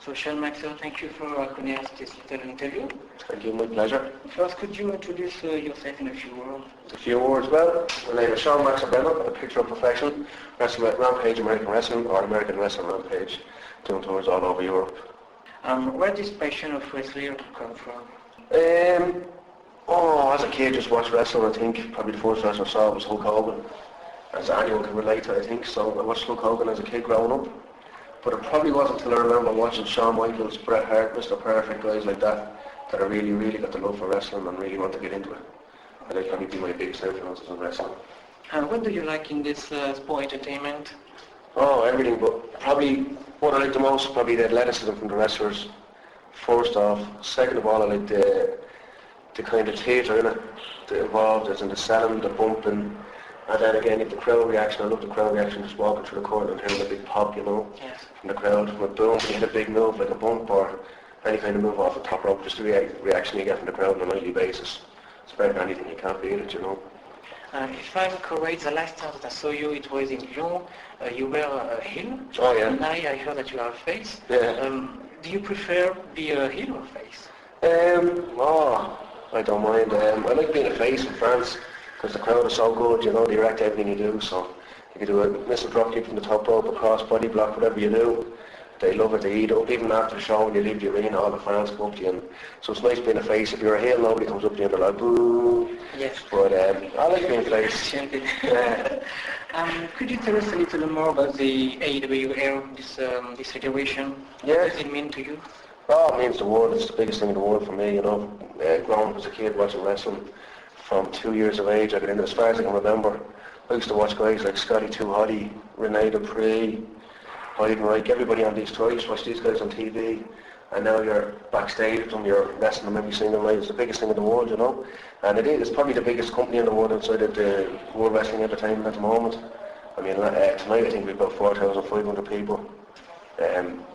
So Shawn Maxer, thank you for accompanying us this little interview. Thank you, my pleasure. First, could you introduce yourself in a few words? A few words, well, my name is Shawn Maxer, a picture of perfection, Wrestling Rampage, American Wrestling, or American Wrestling Rampage, doing tours all over Europe. Where did this passion of wrestling come from? As a kid, just watched wrestling. I think probably the first wrestler I saw was Hulk Hogan, as anyone can relate to, I think. So I watched Hulk Hogan as a kid growing up. But it probably wasn't until I remember watching Shawn Michaels, Bret Hart, Mr. Perfect, guys like that I really, really got the love for wrestling and really want to get into it. And they'd probably be my biggest influences in wrestling. What do you like in this sport entertainment? Oh, everything, but probably what I like the most, probably the athleticism from the wrestlers, first off. Second of all, I like the kind of theatre in it, the involved, as in the selling, the bumping, and then again, the crowd reaction. I love the crowd reaction, just walking through the court and hearing a big pop, yes, from the crowd. From a boom, when you hit a big move like a bump or any kind of move off the top rope, just the reaction you get from the crowd on a nightly basis. It's better than anything, you can't beat it, If I'm correct, the last time that I saw you, it was in Lyon. You were a heel. Oh, yeah. And now I heard that you are a face. Yeah. Do you prefer be a heel or face? I don't mind. I like being a face in France because the crowd is so good, they react to everything you do. So you can do a missile drop kick from the top rope, a cross, body block, whatever you do. They love it, they eat up. Even after the show when you leave the arena, all the fans come up to you. And so it's nice being a face. If you're a heel, nobody comes up to you and they're like, boo. Yes. But I like being a face. Yeah. Could you tell us a little more about the AWL, this federation? Yeah. What does it mean to you? Oh, it means the world. It's the biggest thing in the world for me, Growing up as a kid watching wrestling from 2 years of age, I got into it as far as I can remember. I used to watch guys like Scotty 2 Hotty, Rene Dupree, Heidenreich, everybody on these tours. I used to watch these guys on TV, and now you're backstage with them, you're wrestling them every single night. It's the biggest thing in the world, And it is. It's probably the biggest company in the world outside of the World Wrestling Entertainment at the moment. I mean, tonight I think we've got 4,500 people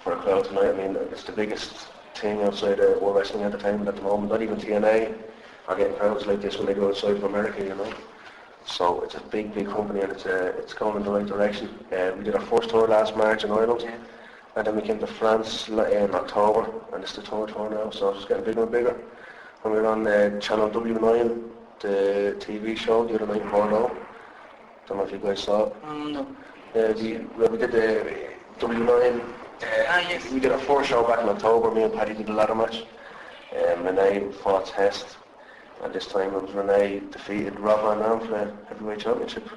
for a crowd tonight. I mean, it's the biggest thing outside of World Wrestling Entertainment at the moment. Not even TNA are getting crowds like this when they go outside of America, So it's a big, big company, and it's going in the right direction. We did our first tour last March in Ireland, and then we came to France in October, and it's the third tour now, so it's just getting bigger and bigger. And we were on Channel W9, the TV show, the other night in Bordeaux. Don't know if you guys saw it. No. We did the W9. Yes. We did our first show back in October. Me and Paddy did the ladder match. Renee fought Test. And this time it was Renee defeated Rob Van Dam for the heavyweight championship.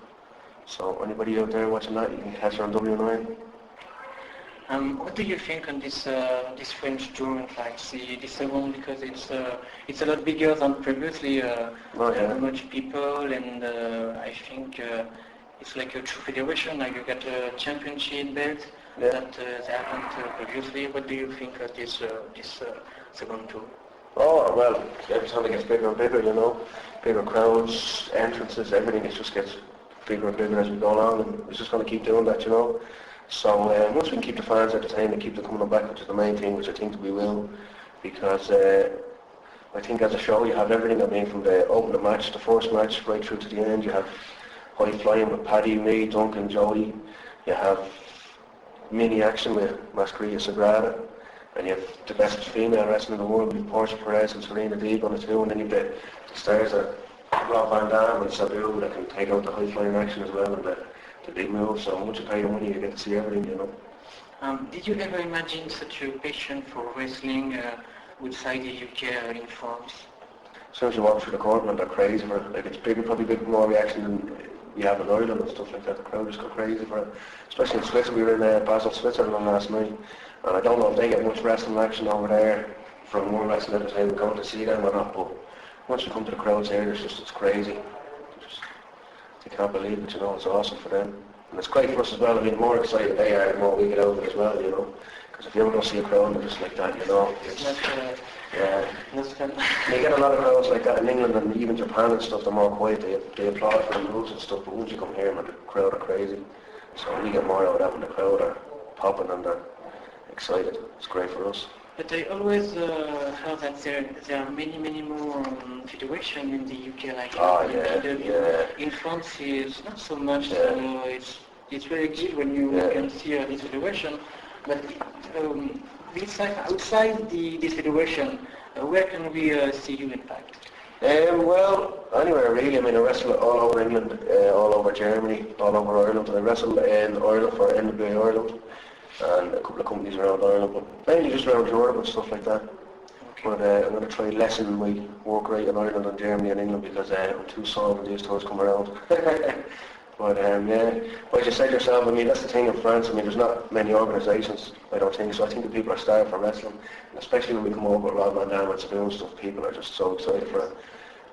So anybody out there watching that, you can catch her on W9. What do you think on this French touring like this one, because it's a lot bigger than previously, much people, and I think it's like a true federation. Like you got a championship belt that they haven't previously. What do you think of this second tour? Oh, well, every time it gets bigger and bigger, bigger crowds, entrances, everything, it just gets bigger and bigger as we go along, and it's just going to keep doing that, So once we can keep the fans entertained and keep them coming back, which is the main thing, which I think we will, because I think as a show you have everything. I mean, from the opening match, the first match, right through to the end, you have high flying with Paddy, me, Duncan, Joey. You have mini action with Mascarilla Sagrada. And you have the best female wrestler in the world with Portia Perez and Serena Deeb on the two, and then you have the stars of Rob Van Dam and Sabu that can take out the high flying action as well, and the big moves. So once you pay your money, you get to see everything, Did you ever imagine such a passion for wrestling outside the UK in France? As soon as you walk through the courtroom, they're crazy for it. Like, it's bigger, probably big more reaction than we have in Ireland and stuff like that. The crowd just go crazy for it. Especially in Switzerland. We were in Basel, Switzerland last night. And I don't know if they get much wrestling action over there from World Wrestling Entertainment going to see them or not, but once you come to the crowds here, it's crazy. They can't believe it, it's awesome for them. And it's great for us as well. I mean, the more excited they are, the more we get out of it as well, Because if you ever go see a crowd just like that, You get a lot of crowds like that in England and even Japan and stuff, they're more quiet. They applaud for the moves and stuff, but once you come here, man, the crowd are crazy. So we get more out of that when the crowd are popping and they're excited. It's great for us. But I always heard that there are many more federations in the UK, like in France it's not so much, it's very good when you can see this federation, but Besides, outside the federation, where can we see you in fact? Well, anywhere really. I mean, I wrestle all over England, all over Germany, all over Ireland. I wrestle in Ireland for NWA Ireland and a couple of companies around Ireland, but mainly just around Europe and stuff like that. Okay. But I'm going to try and lessen my work rate in Ireland and Germany and England because I'm too soft when these tours come around. But yeah, like you said yourself, I mean, that's the thing in France. I mean, there's not many organisations, I don't think. So I think the people are starved for wrestling, and especially when we come over with Rob Van Dam and Spoon stuff, people are just so excited for it.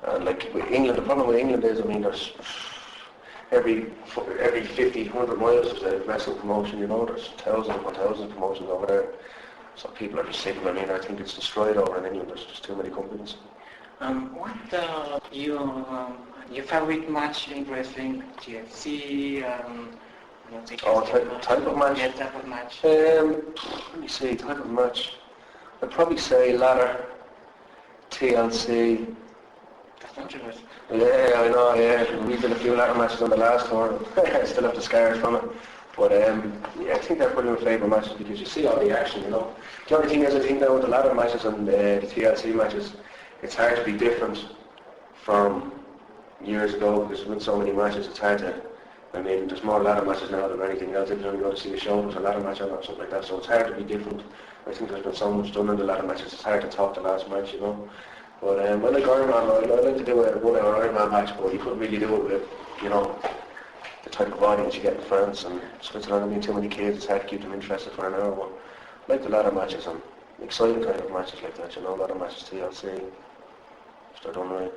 And like with England, the problem with England is, I mean, there's every 50, 100 miles there's a wrestling promotion, you know, there's thousands upon thousands of promotions over there. So people are just sick of it. I mean, I think it's destroyed over in England. There's just too many companies. What your favorite match in wrestling? TFC? Type of match? Yeah, type of match. Let me see, type of match. I'd probably say ladder, TLC. That's interesting. Yeah, I know, yeah. We did a few ladder matches on the last tour. I still have the scars from it. But yeah, I think they're probably my favourite matches because you see all the action, you know. The only thing is, I think now with the ladder matches and the TLC matches, it's hard to be different from years ago because there's been so many matches, it's hard to, I mean, there's more ladder matches now than anything else. If you only go to see a show, there's a ladder match on it or something like that, so it's hard to be different. I think there's been so much done in the ladder matches, it's hard to top the last match, you know. But I like Ironman, I like to do a 1 hour Ironman match, but you couldn't really do it with, you know, the type of audience you get in France and Switzerland. I mean, too many kids, it's hard to keep them interested for an hour. But I like the ladder matches and exciting kind of matches like that, you know, ladder matches TLC, if they're done right.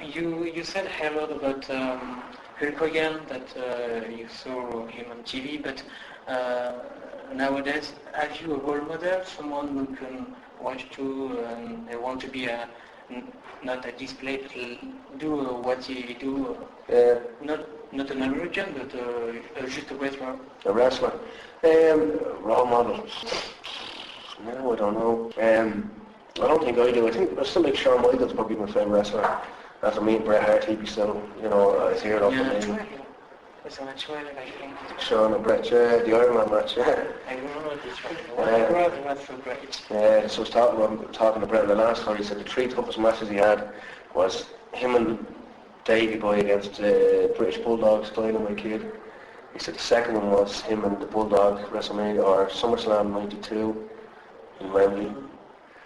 You said a lot about Hulk Hogan, that you saw him on TV, but nowadays, have you a role model, someone who can watch to and they want to be not a display, but do what he do? Not an American, but just a wrestler. A wrestler. Role model. No, I don't know. I don't think I do. I think I still like Shawn Michaels, probably my favourite wrestler. After meeting Bret Hart, he'd be still, you know, his hero for me. Was on a trailer, I think. Shawn and Bret, yeah, the Ironman match, yeah. I remember this one. Was so great. Yeah, so I was talking to Bret in the last time. He said the 3 toughest matches he had was him and Davey Boy against British Bulldogs, Dynamite Kid. He said the second one was him and the Bulldog, WrestleMania, or SummerSlam 92 in Wembley.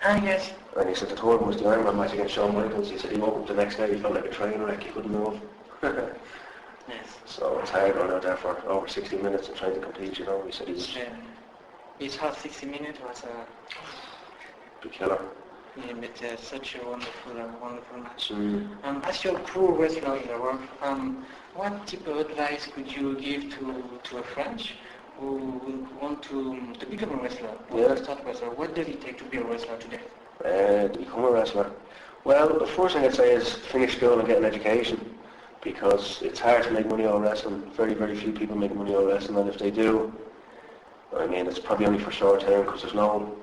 Ah, yes. And he said the third one was the Ironman match against Shawn Michaels. He said he woke up the next day, he felt like a train wreck, he couldn't move. Yes. So it's hard running out there for over 60 minutes and trying to compete, you know. He said his hard 60 minutes was the killer. Yeah, but such a wonderful match. Mm. As your pro wrestler in the world, what type of advice could you give to a French who want to become a wrestler, to start a wrestler? What does it take to be a wrestler today? To become a wrestler? Well, the first thing I'd say is finish school and get an education, because it's hard to make money out of wrestling. Very, very few people make money out of wrestling, and if they do, I mean, it's probably only for short term, because there's no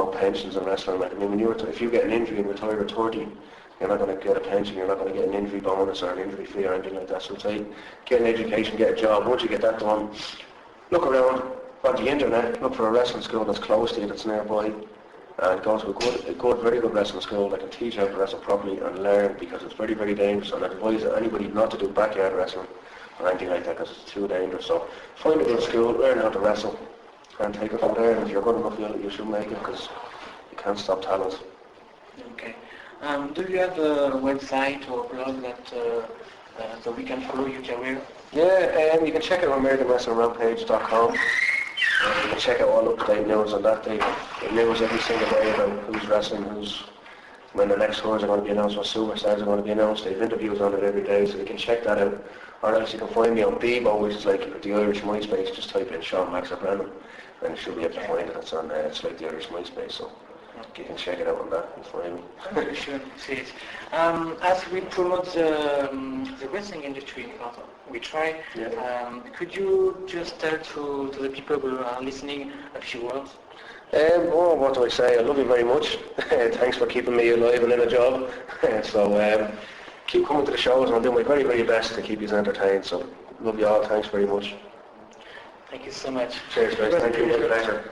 pensions in wrestling. I mean, if you get an injury and retire at 30, you're not going to get a pension, you're not going to get an injury bonus or an injury fee or anything like that. So it's like, get an education, get a job. Once you get that done, look around on the internet, look for a wrestling school that's close to you, that's nearby, and go to a very good wrestling school that can teach you how to wrestle properly and learn, because it's very, very dangerous, and I advise anybody not to do backyard wrestling or anything like that, because it's too dangerous. So find a good school, learn how to wrestle, and take it from there, and if you're good enough, you should make it, because you can't stop talent. Okay. Do you have a website or blog that so we can follow your career? Yeah, you can check it on AmericanWrestlingRampage.com. You can check out all up-to-date news on that day. News every single day about who's wrestling, when the next tours are going to be announced, what superstars are going to be announced. They have interviews on it every day, so you can check that out. Or else you can find me on Bebo, which is like the Irish MySpace. Just type in Shawn Maxer Brennan, and you should be able to find it. It's like the Irish MySpace, so you can check it out on that and find me. You should see it. As we promote the wrestling industry, we try. Yeah. Could you just tell to the people who are listening a few words? What do I say? I love you very much. Thanks for keeping me alive and in a job. So keep coming to the shows, and I'll do my very, very best to keep you entertained. So love you all. Thanks very much. Thank you so much. Cheers, guys. Thank you. It was a pleasure.